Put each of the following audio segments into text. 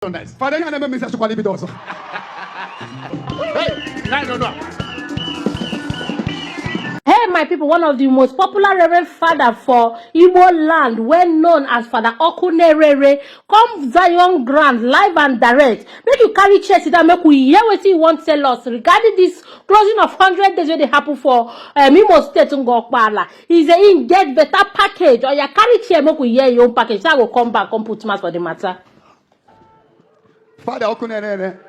Father, you never miss us to quality also. Hey, no. Hey, my people, one of the most popular Reverend Father for Igbo land, well known as Father Ere Ere, come Zion Grand, live and direct. Make you carry chest down, make we hear what you want to tell us regarding this closing of 100 days where they happen for Imo State Ngokpala. He say he get better package, or you carry chair, make we hear your own package. So I will come back and put mass for the matter. Father Ere Ere,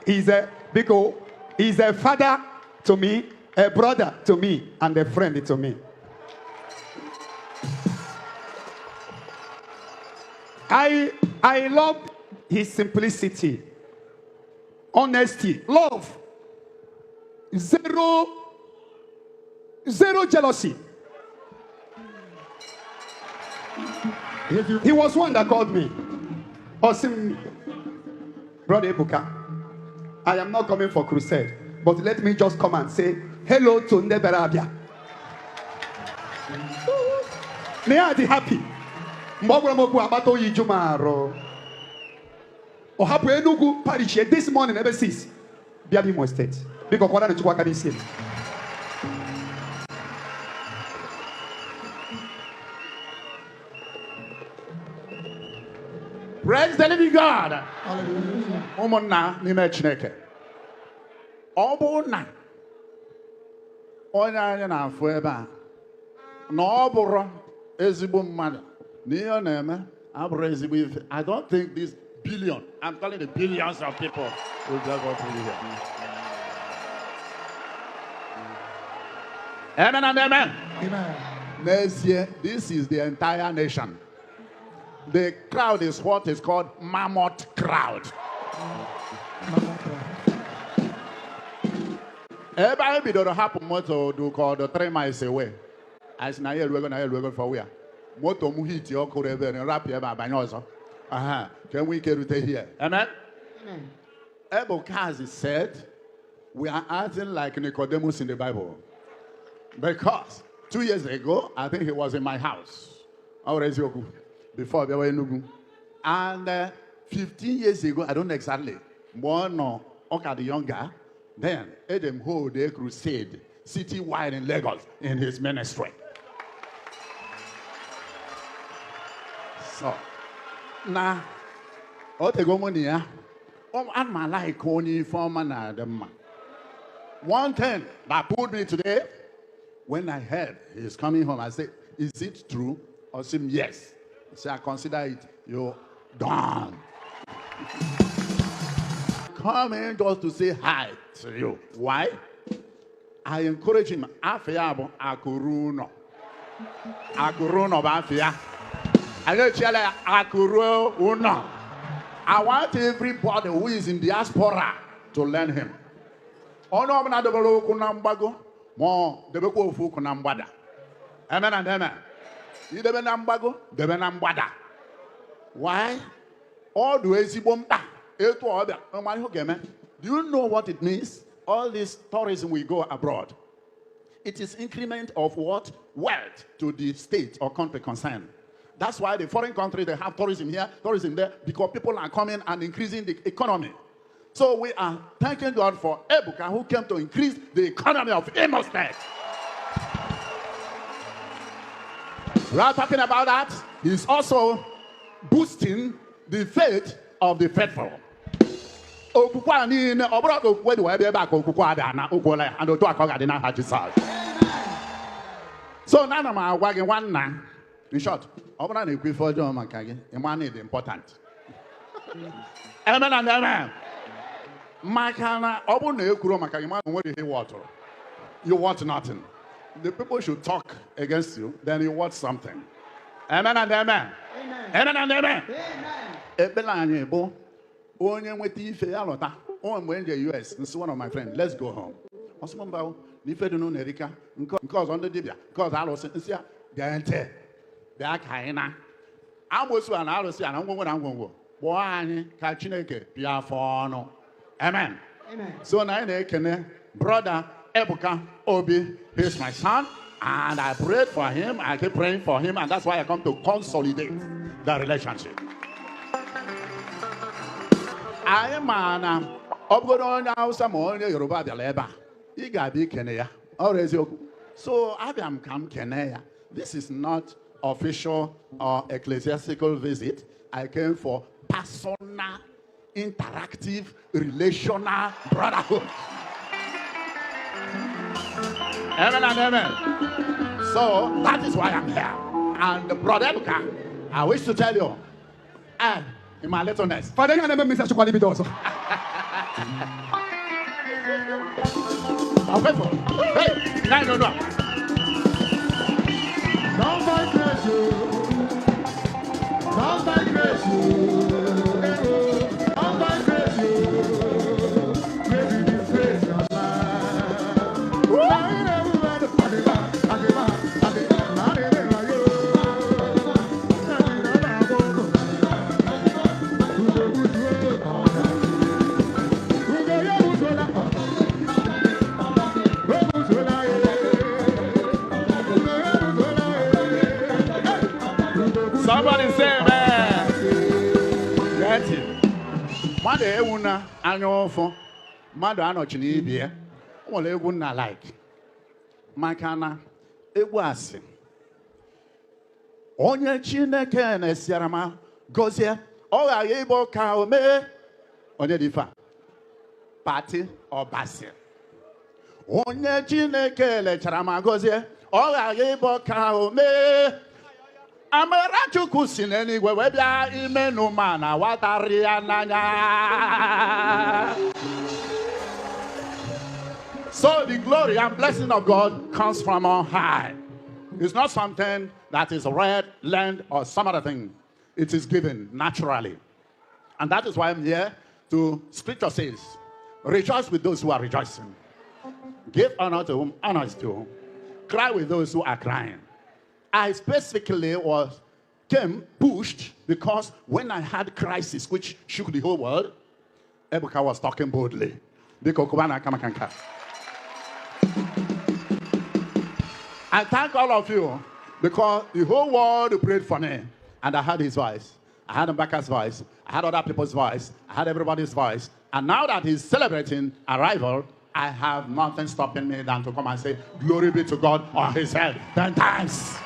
he's a father to me, a brother to me, and a friend to me. I love his simplicity, honesty, love, zero jealousy. He was one that called me. Awesome, Brother Ebuka, I am not coming for crusade, but let me just come and say hello to Ndeberabia. May I be happy. Or happy enugu parish this morning ever since Biabimo State. Because what are you see? Praise the living God. Hallelujah. Nime Chineke. Obuna. Onye na afọ ebe a. Na oburo ezigbo mmadụ. N'ihe na-eme abụrụ ezigbo ife. I don't think this billion, I'm calling the billions of people will just go through here. Amen and amen. Amen. Next year, this is the entire nation. The crowd is what is called mammoth crowd. Everybody don't happen moto do call the 3 miles away. As na here we're going for where? Moto muhiti o kurebe and rap here by banyozo. Can we get it here? Amen. Ebuka said, we are acting like Nicodemus in the Bible. Because 2 years ago, I think he was in my house. Before we were in Enugu. And 15 years ago, I don't know exactly, one or the younger, then Adam hold a crusade citywide in Lagos in his ministry. So, now, what the money? I'm my like only for man. One thing that put me today, when I heard he's coming home, I said, is it true? Or said, yes. So I consider it, you're done. Coming just to say hi to you. Why? I encourage him. Afia akuruno. Akuruno bafia. I don't tell akuruno. I want everybody who is in diaspora to learn him. Ono mna debelo kunambago. Mo debeko fu kunambada. Amen and amen. Why? All the ways do you know what it means? All this tourism we go abroad. It is increment of what? Wealth to the state or country concerned. That's why the foreign countries, they have tourism here, tourism there, because people are coming and increasing the economy. So we are thanking God for Ebuka, who came to increase the economy of Imo State. We are talking about that. He's also boosting the faith of the faithful. So now I'm working one now. In short, I'm important. Amen and amen. You want nothing. The people should talk against you, then you want something. Amen and amen. Amen. Amen and amen. Amen. When the US, this is one of my friends, let's go home. Because on the Dibia, because I was in Gante, Bakina. I was one, I was and I'm going to go. Boy, Kachineke, Piafono. Amen. Amen. So now they can, brother Ebuka Obi, he's my son, and I prayed for him, I keep praying for him, and that's why I come to consolidate the relationship. I man, Obgodonia Hausa Monia Yoruba de Leba. You got big Kenya. So Adam come Kenya. This is not official or ecclesiastical visit. I came for personal, interactive, relational brotherhood. Amen and amen. So that is why I'm here. And Brother Ebuka, I wish to tell you, and in my littleness. Father, you never miss a chocolate also. I'm faithful. Hey, no. Don't fight grace, you. Don't fight grace, you. Don't fight grace, you. Grace is the grace of Somebody say, man. That's it. Mother, Ewuna, annual for Mother Anochini beer. Well, Ewuna like. Makana, it was. Onye Chineke na Sierama, Gosia, all are able cow me. Onye difa. Party or Basia. Onye Chineke le Charama Gosia, all are able cow me. Amarachuku sineni webia imenu mana wataria nanya. So the glory and blessing of God comes from on high. It's not something that is read, learned, or some other thing. It is given naturally. And that is why I'm here to scripture says, rejoice with those who are rejoicing. Give honor to whom honor is due. Cry with those who are crying. I specifically came pushed because when I had crisis which shook the whole world, Ebuka was talking boldly. I thank all of you because the whole world prayed for me. And I had his voice. I had Mbaka's voice. I had other people's voice. I had everybody's voice. And now that he's celebrating arrival, I have nothing stopping me than to come and say, glory be to God on his head 10 times.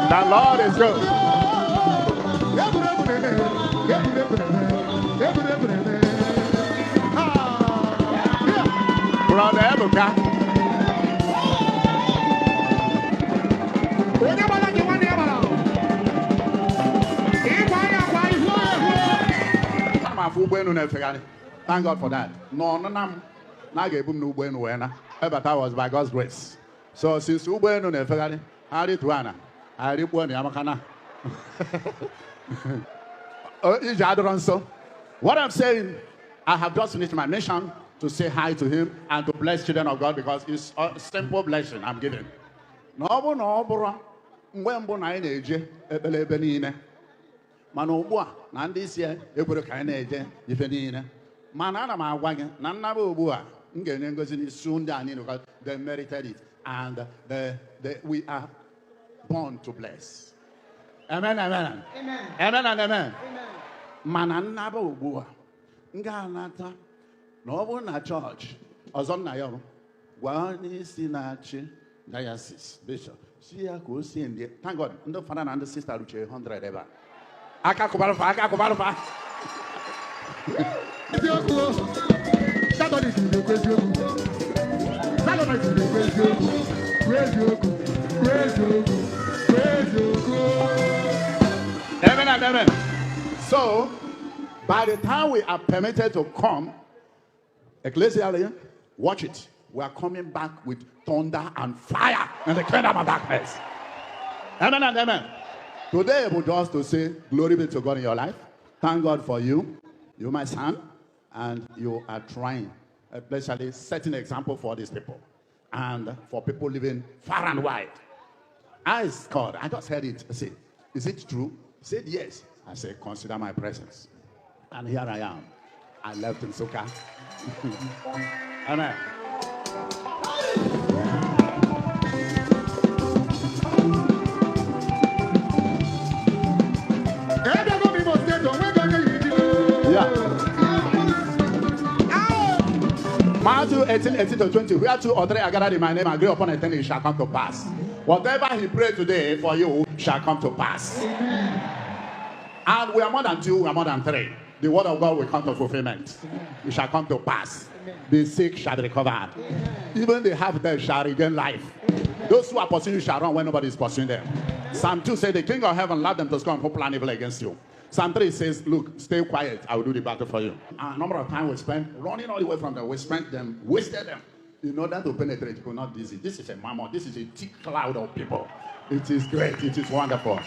The Lord is good. Brother Ebuka. Thank God for that. No, but that was by God's grace. So since Ubenu Nefegani, Hari Tuana. What I'm saying, I have just finished my mission to say hi to him and to bless children of God because it's a simple blessing I'm giving. They merited it and we are born to bless. Amen, amen. Amen. Amen and amen. Manana Bua. Nganata. No na church. Ozon na yo. One is in a diocese. Bishop. See a cool in the thank God. No father and the sister which 100 ever. Akakubarufa. Amen and amen. So, by the time we are permitted to come, ecclesially, watch it. We are coming back with thunder and fire in the kingdom of darkness. Amen and amen. Today, I would just to say, glory be to God in your life. Thank God for you. You, my son, and you are trying, especially setting an example for these people and for people living far and wide. I asked God, I just heard it. I said, is it true? He said, yes. I said, consider my presence. And here I am. I left in Soka. Amen. Matthew 18:18-20. Where 2 or 3 are gathered in my name, agree upon a thing, it shall come to pass. Whatever he prayed today for you shall come to pass. And we are more than 2, we are more than 3. The word of God will come to fulfillment. It shall come to pass. The sick shall be recovered. Even the half dead shall regain life. Those who are pursuing you shall run when nobody is pursuing them. Psalm 2 says, the king of heaven allowed them to scorn who plan evil against you. Psalm 3 says, look, stay quiet, I will do the battle for you. A number of times we spent running all the way from them. We spent them, wasted them. In order to penetrate, it could not be easy. This is a mammoth. This is a thick cloud of people. It is great. It is wonderful.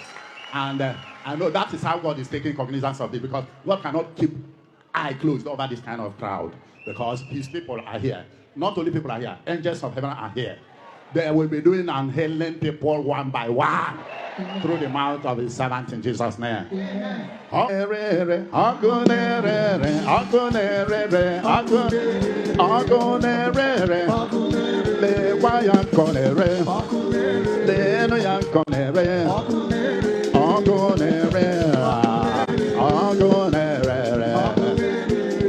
And I know that is how God is taking cognizance of it, because God cannot keep eye closed over this kind of crowd, because his people are here. Not only people are here, angels of heaven are here. They will be doing and healing people one by one through the mouth of his servant in Jesus' name. Ere Ere, Ere Ere, le wayan konere, le no yan konere, agonere.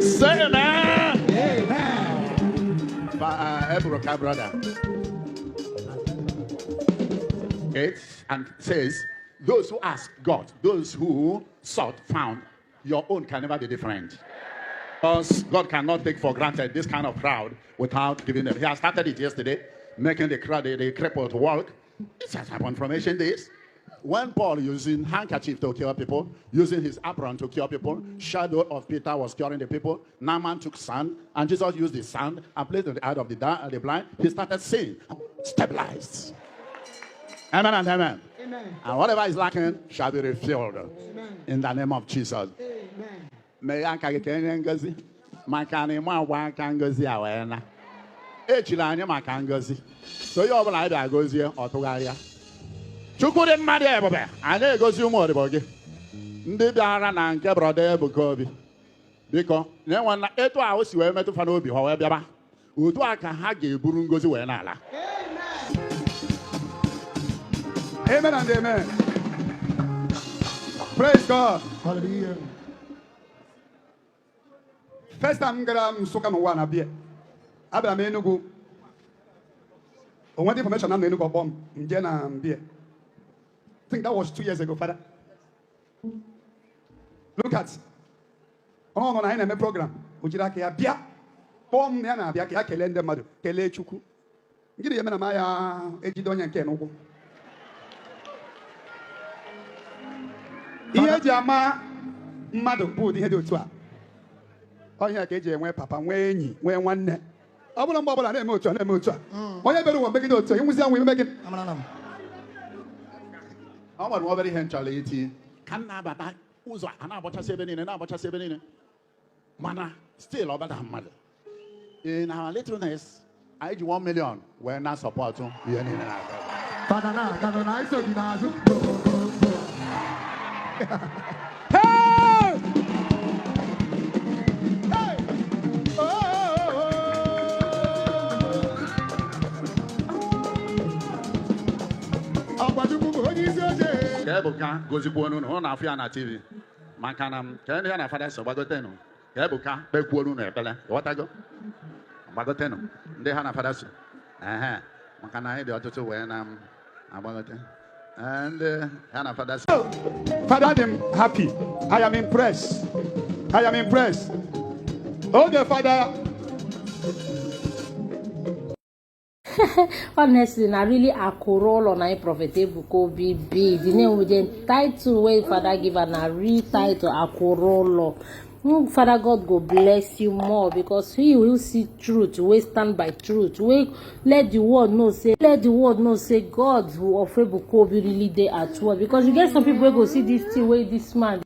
Say amen. Ebuka brother. It and says, those who ask God, those who sought, found. Your own can never be different. Because God cannot take for granted this kind of crowd without giving them. He has started it yesterday, making the crowd, the crippled walk. It's just happened from ancient days. When Paul using handkerchief to cure people, using his apron to cure people, shadow of Peter was curing the people. Naaman took sand, and Jesus used the sand and placed it in the eye of the blind. He started saying, stabilized. Amen and amen. Amen. And whatever is lacking shall be refilled. Amen. In the name of Jesus. Amen. May I ngozi makani ma wa kangozi awena. Echila anya makangozi. So you obula ida gozi otugharịa. Chukwu dị mmadụ ebube. Anyị egozi ụmụ odibo gị. Ndị bịara na nke brother Ebuka Obi. Biko, na na etu a o si wee metụ fa n'obi ha wee bịaba. Otu a ka ha ga-eburu ngozi wee n'ala. Amen and amen. Praise God. Hallelujah. First time I'm going to go to beer. I'm going to go. One information I'm going to go bomb in Jena beer. I think that was 2 years ago, Father. Look at. Oh, no, I have a program. Would you like a beer? Bomb, Nana, Biaki, Kelenda Madu, Kele Chuku. Give me a Maya, Ejidonia Kenogo. Ihe ji ama mmadụ bụ ụdị ihe dị otu a. Onye ka eji enwe papa, nwee enyi, nwee nwanne. Ọ bụla mgbe ọbụla na-eme otu a, na-eme otu a. Onye bere ụwa megide otu a, ịnwụzi anwụ ime gị. Ọ nwere obere ihe nchọrọ iti. Ka m na-abata ụzọ a na-abọchasị ebe niile, na-abọchasị ebe niile. Mana still ọ bada mmadụ. In our littleness, anyị ji 1 million wee na-sọpọtụ ihe niile na-aga. Fada na iso gị n'azụ. Hey! Hey! Ebuka gozikwa onu na afọ ya na TV. Maka na ka ndị ya na fada so gbagotenu. Ebuka bekwuo onu na ebele. Ghọtago? Gbagotenu. Ndị ha na fada so. Maka na anyị dị ọtụtụ wee na agbagote. And Hannah, Father, Father, I'm happy. I am impressed. I am impressed. Okay, Father. Honestly, na really akurolo na Prophet Ebuka Obi be the name with the title wey Father give na real title akurolo. Father God go bless you more, because he will see truth, we stand by truth, we let the world know say God of Ebuka Obi really dey at work. Because you get some people wey go see this thing wey this man